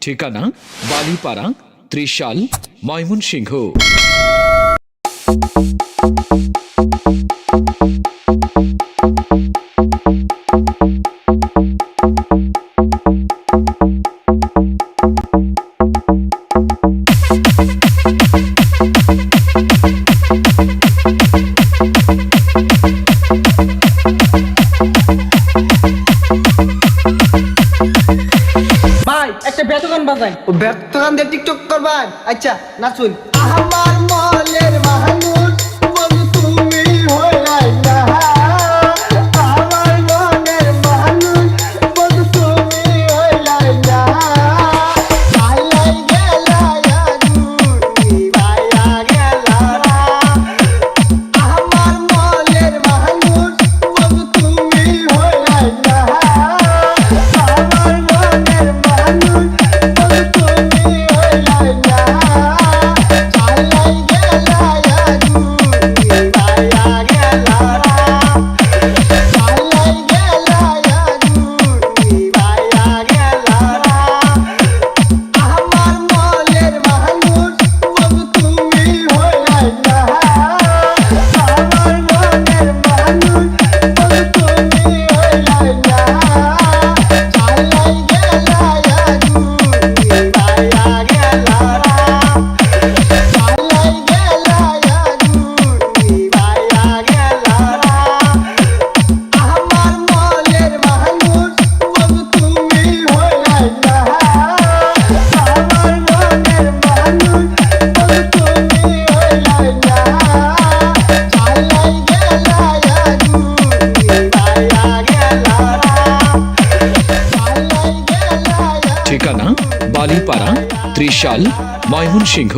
ঠিকানা বালিপাড়া, ত্রিশাল, ময়মনসিংহ। ভাই একটা বেতন বাজাই। ও বেতন দিয়ে টিকটক করবেন? আচ্ছা নাচুন। আমার মলের মানুষ বন্ধু তুমি হইলাই না, আমার মনের মানুষ বন্ধু তুমি হইলাই না, চাইলাই গেলা তুমি ভাইয়া গেলা, আমার মলের মানুষ বন্ধু তুমি হইলাই না, আমার মনের মানুষ ঠিকানা বালিপাড়া, ত্রিশাল, ময়মনসিংহ।